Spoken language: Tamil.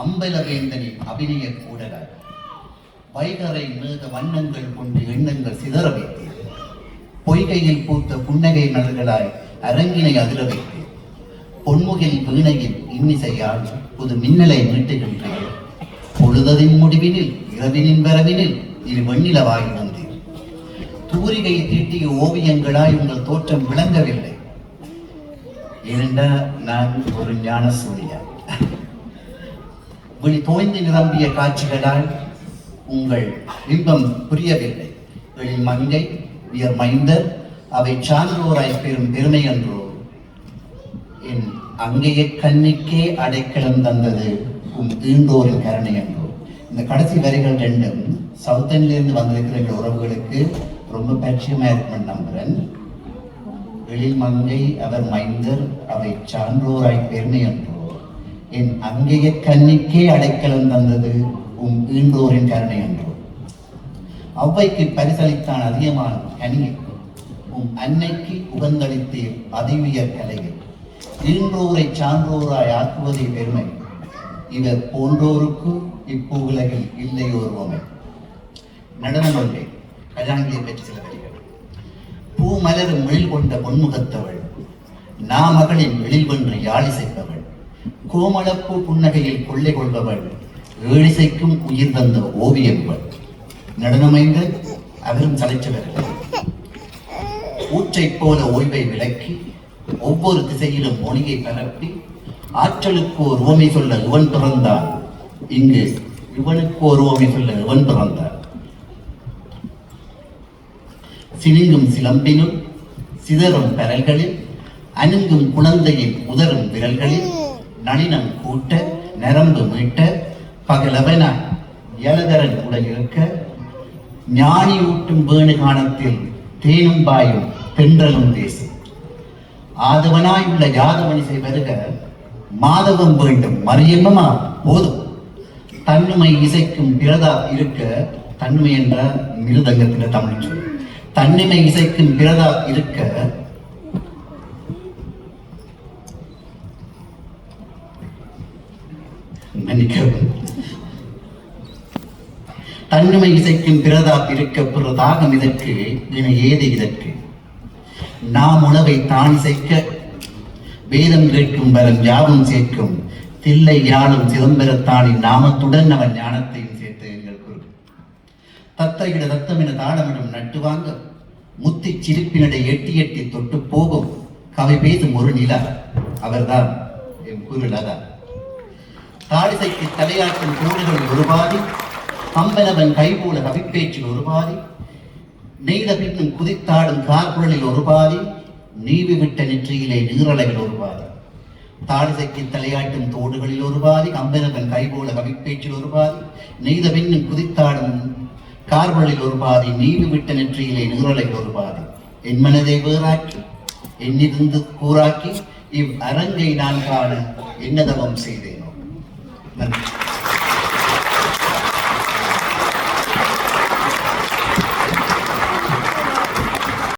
அம்பலவேந்தனின் அபிநய கூடலாய் வைகரை மேக வண்ணங்கள் கொண்டு எண்ணங்கள் சிதற வைத்தேன். பொய்கையில் பூத்த புன்னகை மலர்களாய் அரங்கினை அதிர வைத்தேன். பொன்முகில் வீணையில் இன்னிசையால் புது மின்னலை மீட்டுகின்றேன். பொழுததின் முடிவினில் இரவினின் வரவினில் இரு வெண்ணிலவாய் வந்தேன். தூரிகை தீட்டிய ஓவியங்களாய் உங்கள் தோற்றம் விளங்கவில்லை. ஏனென்றா நான் ஒரு ஞான சூரியா. விழி தோய்ந்து நிரம்பிய காட்சிகளால் உங்கள் பிம்பம் புரியவில்லை. எழில் மங்கை உயர் மைந்தர் அவை சான்றோராய் பெறும் பெருமை என்றோ என் அங்கைய கண்ணிக்கே அடைக்கலம் தந்தது ஈண்டோரின் கருணை என்றோ. இந்த கடைசி வரிகள் ரெண்டும் சவுத்தன்லேருந்து வந்திருக்கிற எங்கள் உறவுகளுக்கு ரொம்ப பரிச்சயமா இருக்குன்னு நம்புறேன். எழில் மங்கை அவர் மைந்தர் அவை சான்றோராய் பெருமை என்றோ என் அங்கைய கண்ணிக்கே அடைக்கலம் தந்தது ஈன்றோரின் கருணை என்றோ. அவ்வைக்கு பரிசளித்தான் அதிகமான கனியை அன்னைக்கு உகந்தளித்தீர் அதிவியர் கலையை. ஈன்றோரை சான்றோராய் ஆக்குவதை பெருமை இவர் போன்றோருக்கு இப்பூவுலகில் இல்லை ஒருவமை. நடனம் ஒன்றே கஜாங்கியை பற்றி சில வரிகள். பூ மலரும் எழில் கொண்ட பொன்முகத்தவள் நாமகளின் எழில் வென்று யாழி செய்பவள். கோமளப்பூ புன்னகையில் கொள்ளை கொள்பவள் ஏழிசைக்கும் உயிர் தந்த ஓவியங்கள். நடனமைந்து அவரும் சளைச்சவர்கள். ஊற்றை போல ஓய்வை விளக்கி ஒவ்வொரு திசையிலும் மொழியை பரப்பி ஆற்றலுக்கு ஒரு உவமை சொல்ல இவன் பிறந்தான். இங்கு இவனுக்கு ஒரு உவமை சொல்ல இவன் பிறந்தான். சினுங்கும் சிலம்பினும் சிதறும் பரல்களில் அணுங்கும் குழந்தையின் உதரும் விரல்களில் நளினம் கூட்ட நரம்பு மீட்ட பகலவன எலதரன் கூட இருக்க ஞானி ஊட்டும் வேணுகானத்தில் தேனும் பாயும் தென்றலும் பேசும். ஆதவனாயுள்ள யாதவனிசை வருக மாதவம் வேண்டும் மரியமா போதும். தன்னுமை இசைக்கும் பிரதா இருக்க தன்மை என்ற மிருதங்கத்தில தமிழ் சொல். தன்னுமை இசைக்கும் பிரதா இருக்க தன்னுமை இசைக்கும் பிரதாப் இருக்க பிறதாகம் இதற்கு என ஏது இதற்கு. நாம் உணவை தான் இசைக்க வேதம் கேட்கும் வரம் யாவும் சேர்க்கும். தில்லை யாழும் சிதம்பரத்தானின் நாமத்துடன் அவன் ஞானத்தையும் சேர்த்து எங்கள் குரு. தத்தையிட தத்தமின தாளமிடம் நட்டு வாங்க முத்தி சிரிப்பினடை எட்டி எட்டி தொட்டு போகும் கவை பேசும் ஒரு நிலா அவர்தான் என் குரு லதா. தாடிசைக்கு தலையாட்டும் தோடுகளில் ஒரு பாதி கம்பனவன் கைபோல கவிப்பேச்சில் ஒரு பாதி நெய்த பின்னும் குதித்தாடும் கார்குழலில் ஒரு பாதி நீவி விட்ட நெற்றியிலே நீரலைகள் ஒரு பாதி. தாடிசைக்கு தலையாட்டும் தோடுகளில் ஒரு பாதி கம்பனவன் கைபோல கவிப்பேச்சில் ஒரு பாதி நெய்த பின்னும் குதித்தாடும் கார்குழலில் ஒரு பாதி நீவி விட்ட நெற்றியிலே நீரலைகள் ஒரு பாதி. என் மனதை வேறாக்கி என்னிருந்து கூறாக்கி இவ் அரங்கை நான் காண என்னதவம் செய்தேனோ. நன்றி.